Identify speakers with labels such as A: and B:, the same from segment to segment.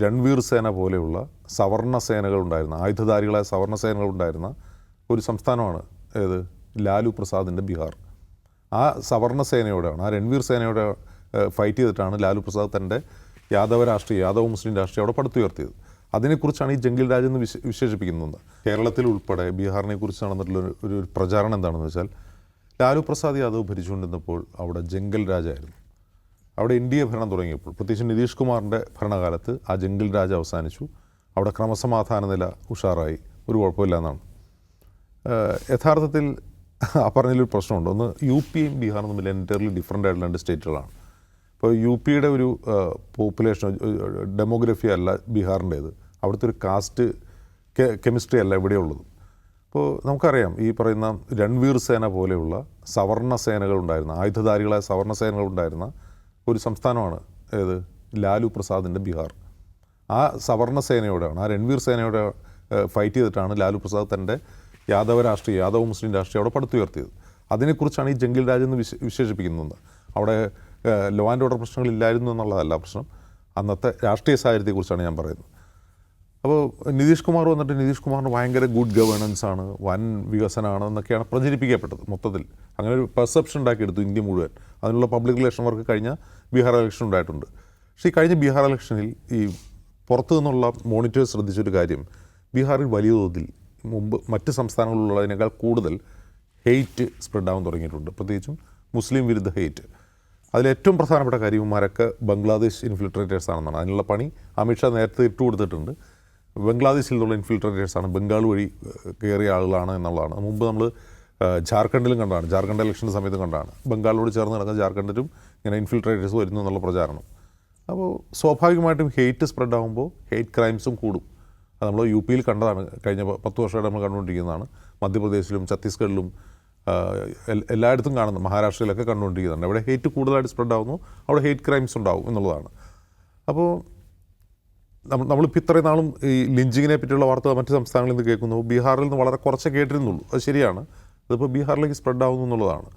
A: രൺവീർ സേന പോലെയുള്ള സവർണ സേനകളുണ്ടായിരുന്ന ആയുധധാരികളായ സവർണ സേനകളുണ്ടായിരുന്ന ഒരു സംസ്ഥാനമാണ് ഏത് ലാലു പ്രസാദിൻ്റെ ബീഹാർ. ആ സവർണ സേനയോടാണ്, ആ രൺവീർ സേനയോടെ ഫൈറ്റ് ചെയ്തിട്ടാണ് ലാലു പ്രസാദ് തൻ്റെ യാദവ മുസ്ലിം രാഷ്ട്രീയം അവിടെ പടുത്തുയർത്തിയത്. അതിനെക്കുറിച്ചാണ് ഈ ജംഗിൾ രാജ് എന്ന് വിശേഷിപ്പിക്കുന്നത്. കേരളത്തിൽ ഉൾപ്പെടെ ബീഹാറിനെ കുറിച്ച് നടന്നിട്ടുള്ള ഒരു പ്രചാരണം എന്താണെന്ന് വെച്ചാൽ, ലാലു പ്രസാദ് യാദവ് ഭരിച്ചുകൊണ്ടിരുന്നപ്പോൾ അവിടെ ജംഗിൾ രാജായിരുന്നു. അവിടെ NDA ഭരണം തുടങ്ങിയപ്പോൾ, പ്രത്യേകിച്ച് നിതീഷ് കുമാറിൻ്റെ ഭരണകാലത്ത് ആ ജംഗിൾ രാജ് അവസാനിച്ചു. അവിടെ ക്രമസമാധാന നില ഉഷാറായി, ഒരു കുഴപ്പമില്ല എന്നാണ്. യഥാർത്ഥത്തിൽ ആ പറഞ്ഞതിലൊരു പ്രശ്നമുണ്ട്. ഒന്ന്, UPയും ബീഹാറും തമ്മിൽ എൻറ്റയർലി ഡിഫറൻ്റ് ആയിട്ടുള്ള രണ്ട് സ്റ്റേറ്റുകളാണ്. ഇപ്പോൾ UPയുടെ ഒരു പോപ്പുലേഷൻ ഡെമോഗ്രഫി അല്ല ബീഹാറിൻ്റേത്. അവിടുത്തെ ഒരു കാസ്റ്റ് കെമിസ്ട്രി അല്ല ഇവിടെയുള്ളത്. അപ്പോൾ നമുക്കറിയാം, ഈ പറയുന്ന രൺവീർ സേന പോലെയുള്ള സവർണ സേനകളുണ്ടായിരുന്ന ആയുധധാരികളായ സവർണ സേനകളുണ്ടായിരുന്ന ഒരു സംസ്ഥാനമാണ് ഏത് ലാലു പ്രസാദിൻ്റെ ബീഹാർ. ആ സവർണ സേനയോടാണ്, ആ രൺവീർ സേനയോടെ ഫൈറ്റ് ചെയ്തിട്ടാണ് ലാലു പ്രസാദ് തൻ്റെ യാദവ മുസ്ലിം രാഷ്ട്രീയം അവിടെ പടുത്തുയർത്തിയത്. അതിനെക്കുറിച്ചാണ് ഈ ജംഗിൾ രാജ് എന്ന് വിശേഷിപ്പിക്കുന്നത്. അവിടെ ലോ ആൻഡ് ഓർഡർ പ്രശ്നങ്ങളില്ലായിരുന്നു എന്നുള്ളതല്ല പ്രശ്നം, അന്നത്തെ രാഷ്ട്രീയ സാഹചര്യത്തെക്കുറിച്ചാണ് ഞാൻ പറയുന്നത്. അപ്പോൾ നിതീഷ് കുമാർ വന്നിട്ട് നിതീഷ് കുമാറിന് ഭയങ്കര ഗുഡ് ഗവേണൻസ് ആണ്, വൻ വികസനമാണ് എന്നൊക്കെയാണ് പ്രചരിപ്പിക്കപ്പെട്ടത്. മൊത്തത്തിൽ അങ്ങനെ ഒരു പെർസെപ്ഷൻ ഉണ്ടാക്കിയെടുത്തു ഇന്ത്യ മുഴുവൻ. അതിനുള്ള പബ്ലിക് റിലേഷൻ വർക്ക് കഴിഞ്ഞ ബീഹാർ ഇലക്ഷൻ ഉണ്ടായിട്ടുണ്ട്. പക്ഷേ ഈ കഴിഞ്ഞ ബീഹാർ ഇലക്ഷനിൽ ഈ പുറത്തു നിന്നുള്ള മോണിറ്റേഴ്സ് ശ്രദ്ധിച്ചൊരു കാര്യം, ബീഹാറിൽ വലിയ തോതിൽ മുമ്പ് മറ്റ് സംസ്ഥാനങ്ങളിലുള്ളതിനേക്കാൾ കൂടുതൽ ഹെയ്റ്റ് സ്പ്രെഡ് ആവാൻ തുടങ്ങിയിട്ടുണ്ട്, പ്രത്യേകിച്ചും മുസ്ലിം വിരുദ്ധ ഹെയ്റ്റ്. അതിലേറ്റവും പ്രധാനപ്പെട്ട കാര്യം ഇവന്മാരൊക്കെ ബംഗ്ലാദേശ് ഇൻഫിൽട്രേറ്റേഴ്സ് ആണെന്നാണ്. അതിനുള്ള പണി അമിത്ഷാ നേരത്തെ ഇട്ടുകൊടുത്തിട്ടുണ്ട്. ബംഗ്ലാദേശിൽ നിന്നുള്ള ഇൻഫിൽട്രേറ്റേഴ്സാണ്, ബംഗാൾ വഴി കയറിയ ആളുകളാണ് എന്നുള്ളതാണ്. മുമ്പ് നമ്മൾ ജാർഖണ്ഡിലും കണ്ടാണ്, ജാർഖണ്ഡ് ഇലക്ഷൻ്റെ സമയത്ത് കണ്ടാണ്, ബംഗാളിനോട് ചേർന്ന് നടക്കുന്ന ജാർഖണ്ഡിലും ഇങ്ങനെ ഇൻഫിൽട്രേറ്റേഴ്സ് വരുന്നു എന്നുള്ള പ്രചാരണം. അപ്പോൾ സ്വാഭാവികമായിട്ടും ഹെയ്റ്റ് സ്പ്രെഡ് ആകുമ്പോൾ ഹെയ്റ്റ് ക്രൈംസും കൂടും. അത് നമ്മൾ UPയിൽ കണ്ടതാണ്, കഴിഞ്ഞ 10 വർഷമായിട്ട് നമ്മൾ കണ്ടുകൊണ്ടിരിക്കുന്നതാണ്. മധ്യപ്രദേശിലും ഛത്തീസ്ഗഡിലും എല്ലായിടത്തും കാണുന്നു, മഹാരാഷ്ട്രയിലൊക്കെ കണ്ടുകൊണ്ടിരിക്കുന്നുണ്ട്. അവിടെ ഹെയ്റ്റ് കൂടുതലായിട്ട് സ്പ്രെഡ് ആകുന്നു, അവിടെ ഹെയ്റ്റ് ക്രൈംസ് ഉണ്ടാവും എന്നുള്ളതാണ്. അപ്പോൾ നമ്മളിപ്പോൾ ഇത്രയും നാളും ഈ ലിഞ്ചിങ്ങിനെ പറ്റിയുള്ള വാർത്ത മറ്റ് സംസ്ഥാനങ്ങളിൽ നിന്ന് കേൾക്കുന്നു, ബീഹാറിൽ നിന്ന് വളരെ കുറച്ച് കേട്ടിരുന്നുള്ളൂ. അത് ശരിയാണ്, അതിപ്പോൾ ബീഹാറിലേക്ക് സ്പ്രെഡ് ആകുന്നു എന്നുള്ളതാണ്.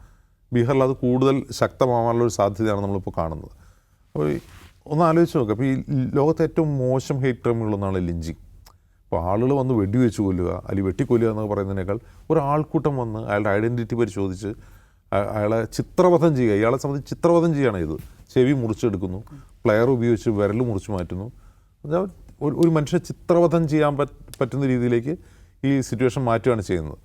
A: ബീഹാറിൽ അത് കൂടുതൽ ശക്തമാവാനുള്ളൊരു സാധ്യതയാണ് നമ്മളിപ്പോൾ കാണുന്നത്. അപ്പോൾ ഒന്ന് ആലോചിച്ച് നോക്കുക, അപ്പോൾ ഈ ലോകത്തെ ഏറ്റവും മോശം ഹെയ്റ്റ് ക്രൈമുകളൊന്നാണ് ലിഞ്ചിങ്. അപ്പോൾ ആളുകൾ വന്ന് വെടിവെച്ച് കൊല്ലുക അല്ലെങ്കിൽ വെട്ടിക്കൊല്ലുക എന്നൊക്കെ പറയുന്നതിനേക്കാൾ ഒരാൾക്കൂട്ടം വന്ന് അയാളുടെ ഐഡൻറ്റിറ്റി പരിശോധിച്ച് അയാളെ ചിത്രവധം ചെയ്യുക, ഇയാളെ സംബന്ധിച്ച് ചിത്രവധം ചെയ്യുകയാണ് ഇത്. ചെവി മുറിച്ചെടുക്കുന്നു, പ്ലെയർ ഉപയോഗിച്ച് വിരൽ മുറിച്ച് മാറ്റുന്നു. ഒരു മനുഷ്യനെ ചിത്രവധം ചെയ്യാൻ പറ്റുന്ന രീതിയിലേക്ക് ഈ സിറ്റുവേഷൻ മാറ്റുകയാണ് ചെയ്യുന്നത്.